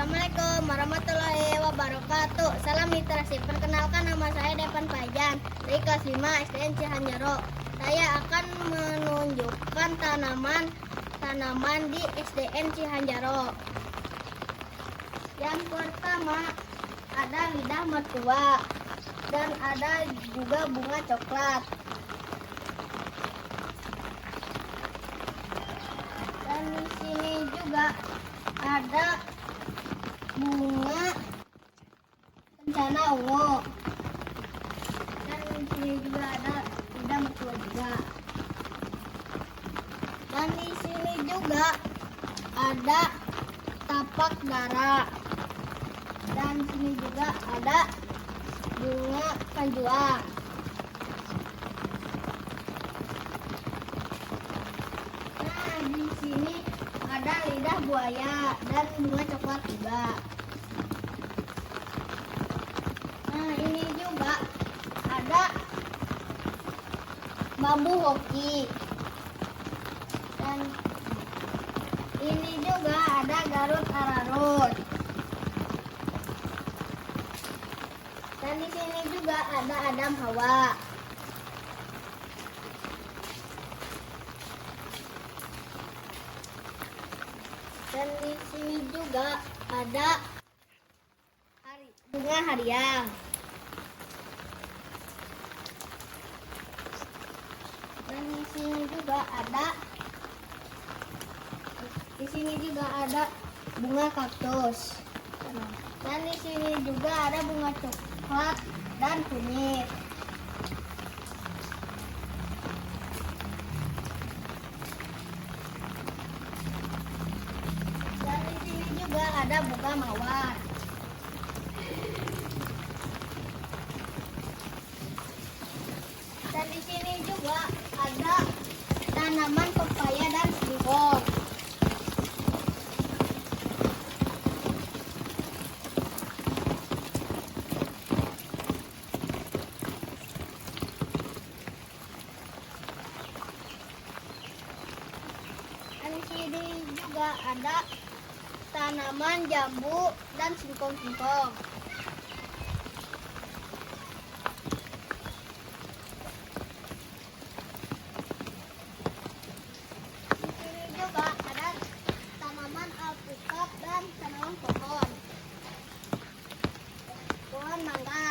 Assalamualaikum warahmatullahi wabarakatuh. Salam literasi. Perkenalkan, nama saya Devan Fajan dari kelas 5 SDN Cihanjaro. Saya akan menunjukkan tanaman di SDN Cihanjaro. Yang pertama ada lidah mertua dan ada juga bunga coklat. Dan di sini juga ada bunga kencana ungu. Dan di sini juga ada lidah mertua juga. Dan di sini juga ada tapak dara. Dan di sini juga ada bunga kanjuang. Nah, di sini ada lidah buaya dan bunga coklat juga. Nah, ini juga ada bambu hoki. Dan ini juga ada garut ararut. Dan di sini juga ada Adam Hawa. Dan di sini juga ada bunga hariang. Dan di sini juga ada bunga kaktus. Dan di sini juga ada bunga coklat dan kunyit. Dan di sini juga ada bunga mawar. Dan di sini juga ada tanaman pepaya dan singkong. Dan di sini juga ada tanaman jambu dan singkong-singkong. Di sini juga ada tanaman alpukat dan tanaman pohon mangga.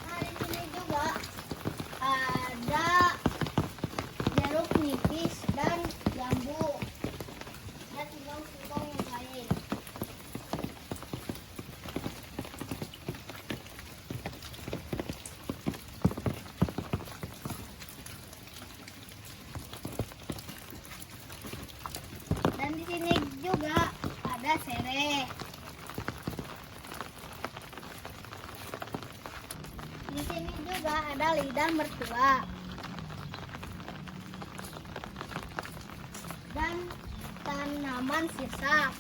Nah, di sini juga ada jeruk nipis dan jambu dan singkong-singkong yang lain. Dan di sini juga ada sereh. Di sini juga ada lidah mertua dan tanaman sirsak.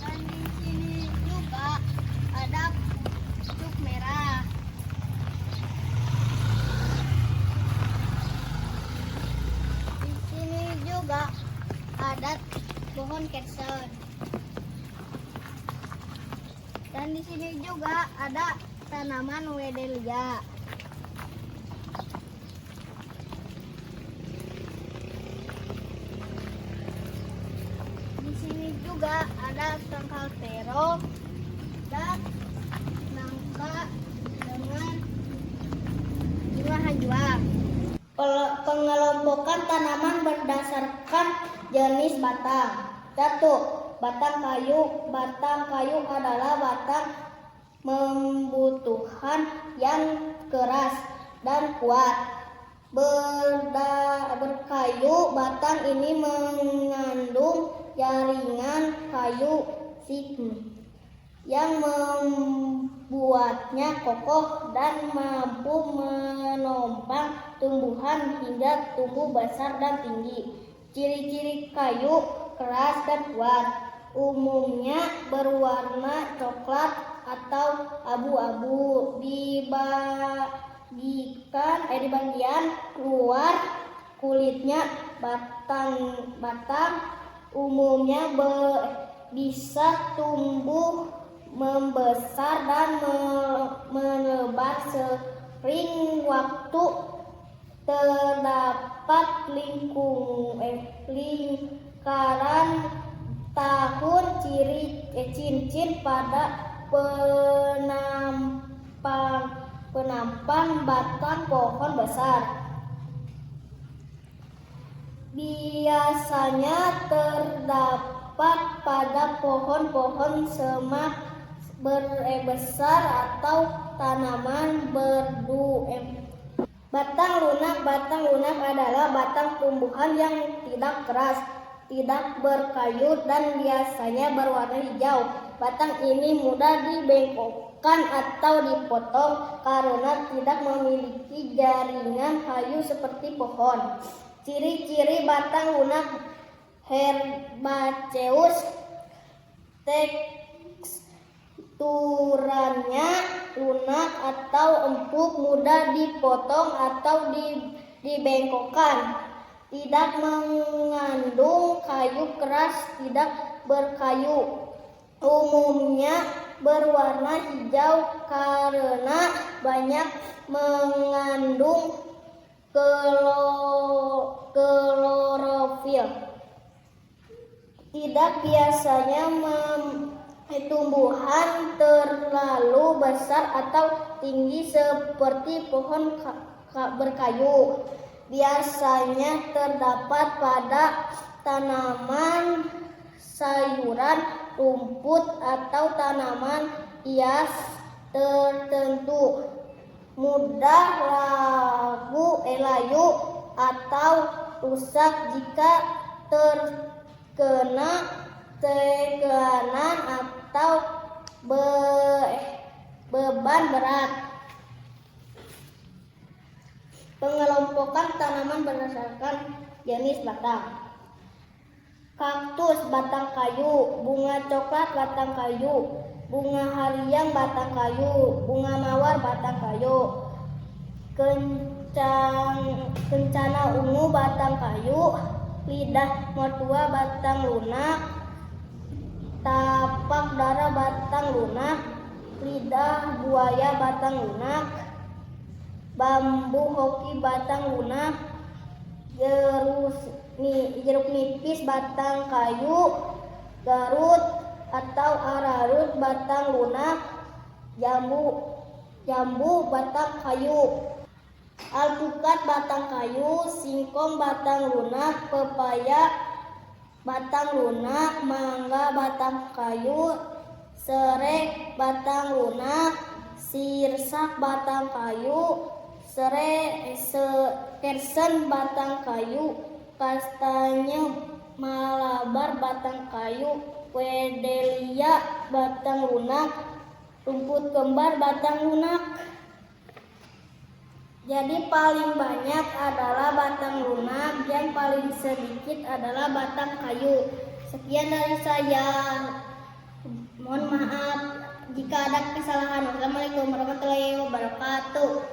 Dan di sini juga ada pucuk merah. Di sini juga ada pohon kersen. Dan di sini juga ada tanaman wedelia. Di sini juga ada tangkal terong dan nangka dengan bunga hanjuang. Pengelompokan tanaman berdasarkan jenis batang. 1. Batang kayu. Batang kayu adalah batang membutuhkan yang keras dan kuat. berkayu. Batang ini mengandung jaringan kayu yang membuatnya kokoh dan mampu menopang tumbuhan hingga tumbuh besar dan tinggi. Ciri-ciri kayu keras dan kuat, umumnya berwarna coklat atau abu-abu. Di bagian luar kulitnya batang umumnya bisa tumbuh membesar dan melebar sering waktu. Terdapat lingkaran tahun cincin pada penampan batang pohon besar. Biasanya terdapat pada pohon-pohon semak besar atau tanaman berdu. Batang lunak adalah batang tumbuhan yang tidak keras, tidak berkayu, dan biasanya berwarna hijau. Batang ini mudah dibengkokkan atau dipotong karena tidak memiliki jaringan kayu seperti pohon. Ciri-ciri batang lunak: herbaceous, teksturnya lunak atau empuk, mudah dipotong atau dibengkokkan, tidak mengandung kayu keras, tidak berkayu, umumnya berwarna hijau karena banyak mengandung klorofil. Tidak biasanya tumbuhan terlalu besar atau tinggi seperti pohon berkayu. Biasanya terdapat pada tanaman sayuran, rumput, atau tanaman hias tertentu. Mudah layu atau rusak jika terkena tekanan atau beban berat. Pengelompokan tanaman berdasarkan jenis batang. Kaktus batang kayu, bunga coklat batang kayu, bunga hariang batang kayu, bunga mawar batang kayu, kencana ungu batang kayu, lidah mertua batang lunak, tapak darah batang lunak, lidah buaya batang lunak, bambu hoki batang lunak, jeruk nipis batang kayu, garut atau ararut batang lunak, jambu batang kayu, alpukat batang kayu, singkong batang lunak, pepaya batang lunak, mangga batang kayu, serai batang lunak, sirsak batang kayu, kersen batang kayu, kastanya malabar batang kayu, wedelia batang lunak, rumput kembar batang lunak. Jadi paling banyak adalah batang lunak, yang paling sedikit adalah batang kayu. Sekian dari saya. Mohon maaf jika ada kesalahan. Wassalamualaikum warahmatullahi wabarakatuh.